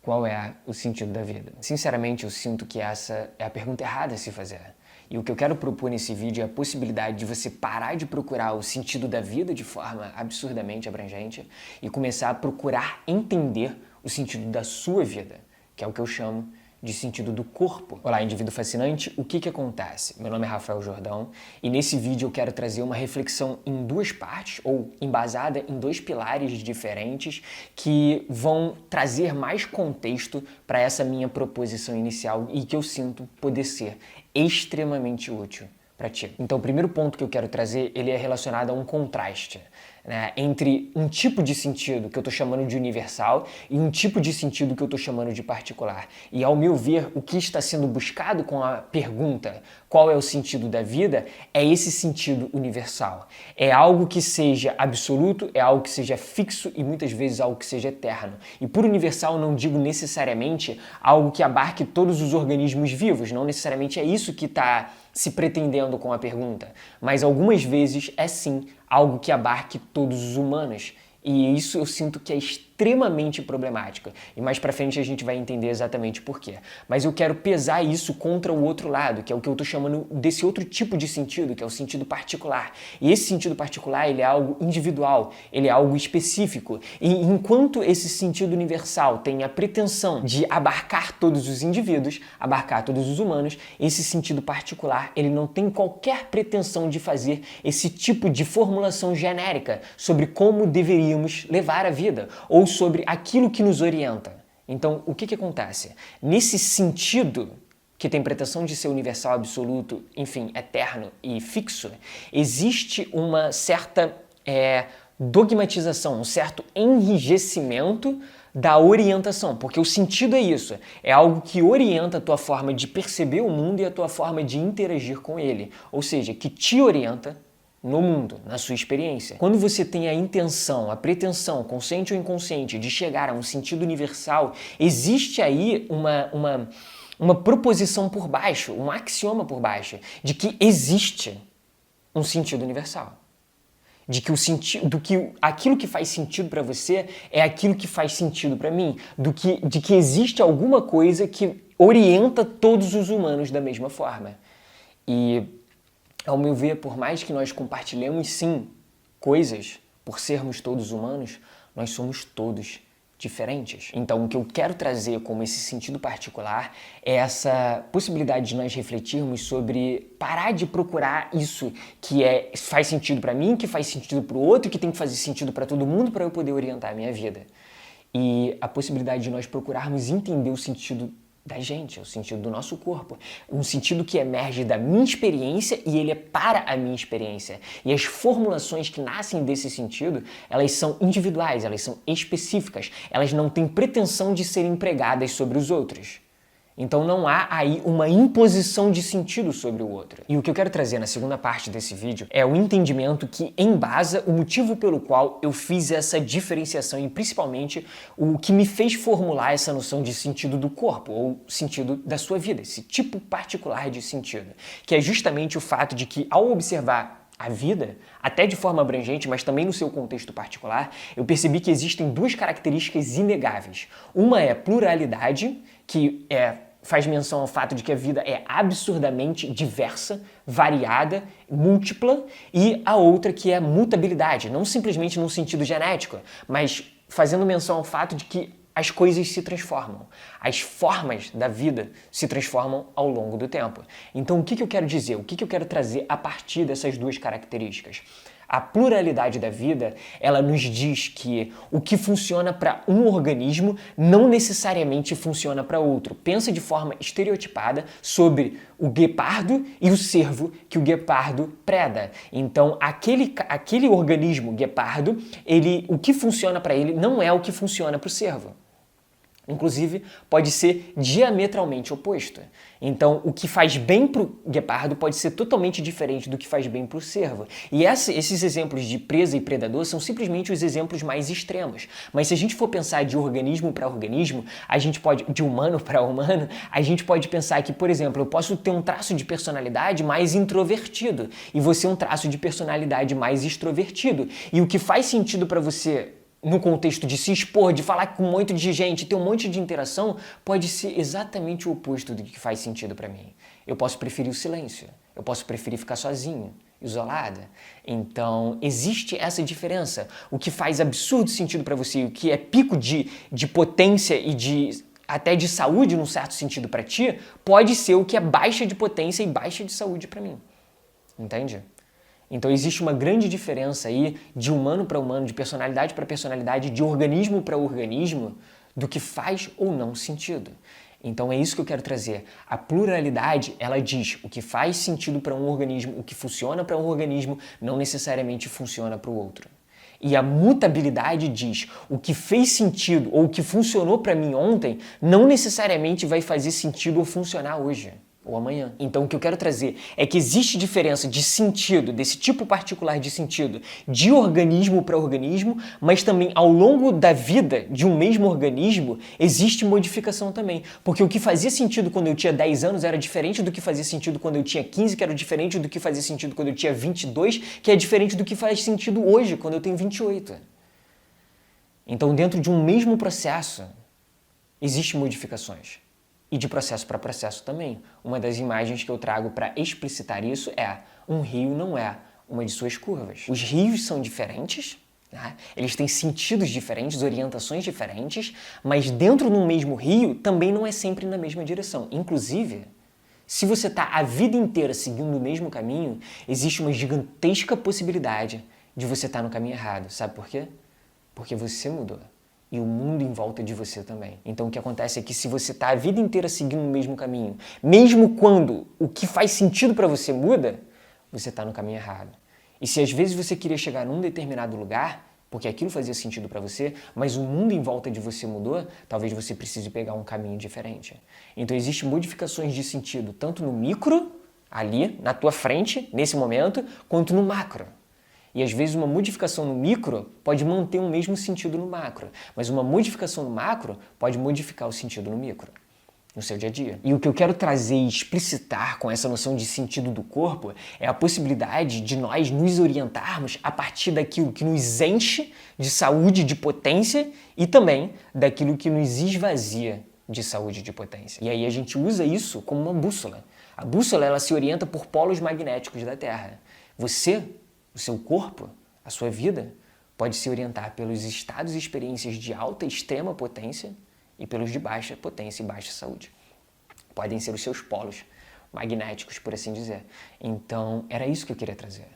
Qual é o sentido da vida? Sinceramente, eu sinto que essa é a pergunta errada a se fazer. E o que eu quero propor nesse vídeo é a possibilidade de você parar de procurar o sentido da vida de forma absurdamente abrangente e começar a procurar entender o sentido da sua vida, que é o que eu chamo de sentido do corpo. Olá, indivíduo fascinante, o que acontece? Meu nome é Rafael Jordão e nesse vídeo eu quero trazer uma reflexão em duas partes, ou embasada em dois pilares diferentes que vão trazer mais contexto para essa minha proposição inicial e que eu sinto poder ser extremamente útil para ti. Então, o primeiro ponto que eu quero trazer, ele é relacionado a um contraste, né, entre um tipo de sentido que eu estou chamando de universal e um tipo de sentido que eu estou chamando de particular. E, ao meu ver, o que está sendo buscado com a pergunta qual é o sentido da vida é esse sentido universal. É algo que seja absoluto, é algo que seja fixo e muitas vezes algo que seja eterno. E por universal não digo necessariamente algo que abarque todos os organismos vivos, não necessariamente é isso que está se pretendendo com a pergunta, mas algumas vezes é sim algo que abarque todos os humanos. E isso eu sinto que é extremamente problemático. E mais pra frente a gente vai entender exatamente por quê. Mas eu quero pesar isso contra o outro lado, que é o que eu tô chamando desse outro tipo de sentido, que é o sentido particular. E esse sentido particular, ele é algo individual, ele é algo específico. E enquanto esse sentido universal tem a pretensão de abarcar todos os indivíduos, abarcar todos os humanos, esse sentido particular, ele não tem qualquer pretensão de fazer esse tipo de formulação genérica sobre como deveríamos levar a vida, ou sobre aquilo que nos orienta. Então, o que acontece? Nesse sentido, que tem pretensão de ser universal, absoluto, enfim, eterno e fixo, existe uma certa dogmatização, um certo enrijecimento da orientação, porque o sentido é isso, é algo que orienta a tua forma de perceber o mundo e a tua forma de interagir com ele, ou seja, que te orienta no mundo, na sua experiência. Quando você tem a intenção, a pretensão, consciente ou inconsciente, de chegar a um sentido universal, existe aí uma proposição por baixo, um axioma por baixo, de que existe um sentido universal. De que aquilo que faz sentido para você é aquilo que faz sentido para mim, de que existe alguma coisa que orienta todos os humanos da mesma forma. E ao meu ver, por mais que nós compartilhemos, sim, coisas, por sermos todos humanos, nós somos todos diferentes. Então, o que eu quero trazer como esse sentido particular é essa possibilidade de nós refletirmos sobre parar de procurar isso que faz sentido para mim, que faz sentido para o outro, que tem que fazer sentido para todo mundo para eu poder orientar a minha vida. E a possibilidade de nós procurarmos entender o sentido da gente, o sentido do nosso corpo, um sentido que emerge da minha experiência e ele é para a minha experiência. E as formulações que nascem desse sentido, elas são individuais, elas são específicas, elas não têm pretensão de serem empregadas sobre os outros. Então não há aí uma imposição de sentido sobre o outro. E o que eu quero trazer na segunda parte desse vídeo é o entendimento que embasa o motivo pelo qual eu fiz essa diferenciação e principalmente o que me fez formular essa noção de sentido do corpo ou sentido da sua vida, esse tipo particular de sentido, que é justamente o fato de que ao observar a vida, até de forma abrangente, mas também no seu contexto particular, eu percebi que existem duas características inegáveis. Uma é pluralidade, que faz menção ao fato de que a vida é absurdamente diversa, variada, múltipla, e a outra que é mutabilidade, não simplesmente num sentido genético, mas fazendo menção ao fato de que as coisas se transformam, as formas da vida se transformam ao longo do tempo. Então, o que eu quero dizer? O que eu quero trazer a partir dessas duas características? A pluralidade da vida, ela nos diz que o que funciona para um organismo não necessariamente funciona para outro. Pensa de forma estereotipada sobre o guepardo e o cervo que o guepardo preda. Então, aquele organismo guepardo, o que funciona para ele não é o que funciona para o cervo. Inclusive, pode ser diametralmente oposto. Então, o que faz bem para o guepardo pode ser totalmente diferente do que faz bem para o cervo. E esses exemplos de presa e predador são simplesmente os exemplos mais extremos. Mas se a gente for pensar de organismo para organismo, de humano para humano, a gente pode pensar que, por exemplo, eu posso ter um traço de personalidade mais introvertido e você um traço de personalidade mais extrovertido. E o que faz sentido para você no contexto de se expor, de falar com um monte de gente, ter um monte de interação, pode ser exatamente o oposto do que faz sentido para mim. Eu posso preferir o silêncio, eu posso preferir ficar sozinho, isolada. Então, existe essa diferença. O que faz absurdo sentido para você, o que é pico de potência e até de saúde, num certo sentido, para ti, pode ser o que é baixa de potência e baixa de saúde para mim. Entende? Então existe uma grande diferença aí de humano para humano, de personalidade para personalidade, de organismo para organismo, do que faz ou não sentido. Então é isso que eu quero trazer. A pluralidade, ela diz o que faz sentido para um organismo, o que funciona para um organismo, não necessariamente funciona para o outro. E a mutabilidade diz o que fez sentido ou o que funcionou para mim ontem, não necessariamente vai fazer sentido ou funcionar hoje ou amanhã. Então o que eu quero trazer é que existe diferença de sentido, desse tipo particular de sentido, de organismo para organismo, mas também ao longo da vida de um mesmo organismo existe modificação também. Porque o que fazia sentido quando eu tinha 10 anos era diferente do que fazia sentido quando eu tinha 15, que era diferente do que fazia sentido quando eu tinha 22, que é diferente do que faz sentido hoje, quando eu tenho 28. Então dentro de um mesmo processo existem modificações. E de processo para processo também. Uma das imagens que eu trago para explicitar isso é: um rio não é uma de suas curvas. Os rios são diferentes, né? Eles têm sentidos diferentes, orientações diferentes, mas dentro do mesmo rio também não é sempre na mesma direção. Inclusive, se você está a vida inteira seguindo o mesmo caminho, existe uma gigantesca possibilidade de você estar no caminho errado. Sabe por quê? Porque você mudou. E o mundo em volta de você também. Então o que acontece é que se você está a vida inteira seguindo o mesmo caminho, mesmo quando o que faz sentido para você muda, você está no caminho errado. E se às vezes você queria chegar num determinado lugar, porque aquilo fazia sentido para você, mas o mundo em volta de você mudou, talvez você precise pegar um caminho diferente. Então existem modificações de sentido, tanto no micro, ali, na tua frente, nesse momento, quanto no macro. E às vezes uma modificação no micro pode manter o mesmo sentido no macro, mas uma modificação no macro pode modificar o sentido no micro, no seu dia a dia. E o que eu quero trazer e explicitar com essa noção de sentido do corpo é a possibilidade de nós nos orientarmos a partir daquilo que nos enche de saúde, de potência e também daquilo que nos esvazia de saúde e de potência. E aí a gente usa isso como uma bússola. A bússola, ela se orienta por polos magnéticos da Terra. Você, o seu corpo, a sua vida, pode se orientar pelos estados e experiências de alta e extrema potência e pelos de baixa potência e baixa saúde. Podem ser os seus polos magnéticos, por assim dizer. Então, era isso que eu queria trazer.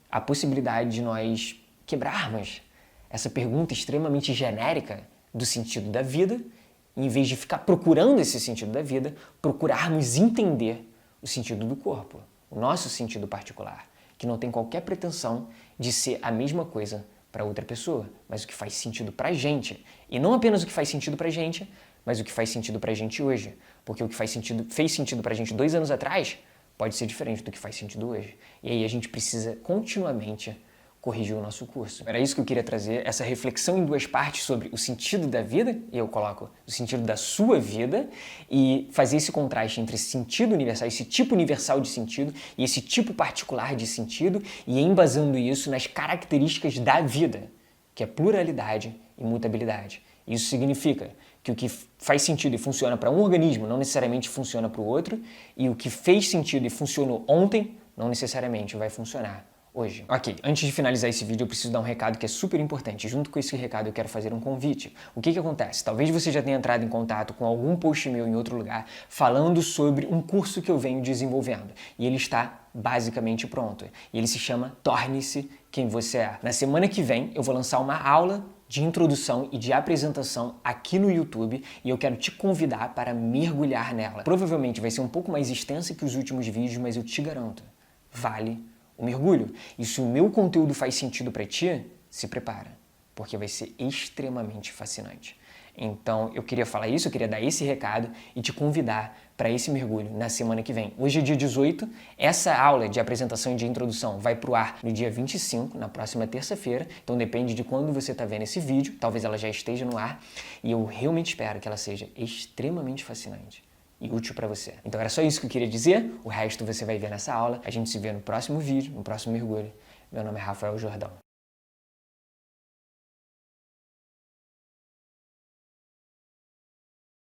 A possibilidade de nós quebrarmos essa pergunta extremamente genérica do sentido da vida, e, em vez de ficar procurando esse sentido da vida, procurarmos entender o sentido do corpo, o nosso sentido particular, que não tem qualquer pretensão de ser a mesma coisa para outra pessoa, mas o que faz sentido pra gente. E não apenas o que faz sentido pra gente, mas o que faz sentido pra gente hoje. Porque o que fez sentido pra gente 2 anos atrás pode ser diferente do que faz sentido hoje. E aí a gente precisa continuamente corrigir o nosso curso. Era isso que eu queria trazer, essa reflexão em 2 partes sobre o sentido da vida, e eu coloco o sentido da sua vida, e fazer esse contraste entre esse sentido universal, esse tipo universal de sentido, e esse tipo particular de sentido, e embasando isso nas características da vida, que é pluralidade e mutabilidade. Isso significa que o que faz sentido e funciona para um organismo não necessariamente funciona para o outro, e o que fez sentido e funcionou ontem não necessariamente vai funcionar hoje. Ok, antes de finalizar esse vídeo eu preciso dar um recado que é super importante. Junto com esse recado eu quero fazer um convite. O que acontece? Talvez você já tenha entrado em contato com algum post meu em outro lugar falando sobre um curso que eu venho desenvolvendo. E ele está basicamente pronto. E ele se chama Torne-se Quem Você É. Na semana que vem eu vou lançar uma aula de introdução e de apresentação aqui no YouTube e eu quero te convidar para mergulhar nela. Provavelmente vai ser um pouco mais extensa que os últimos vídeos, mas eu te garanto, vale o mergulho. E se o meu conteúdo faz sentido para ti, se prepara, porque vai ser extremamente fascinante. Então, eu queria falar isso, eu queria dar esse recado e te convidar para esse mergulho na semana que vem. Hoje é dia 18, essa aula de apresentação e de introdução vai pro ar no dia 25, na próxima terça-feira, então depende de quando você está vendo esse vídeo, talvez ela já esteja no ar, e eu realmente espero que ela seja extremamente fascinante e útil para você. Então era só isso que eu queria dizer, o resto você vai ver nessa aula. A gente se vê no próximo vídeo, no próximo mergulho. Meu nome é Rafael Jordão.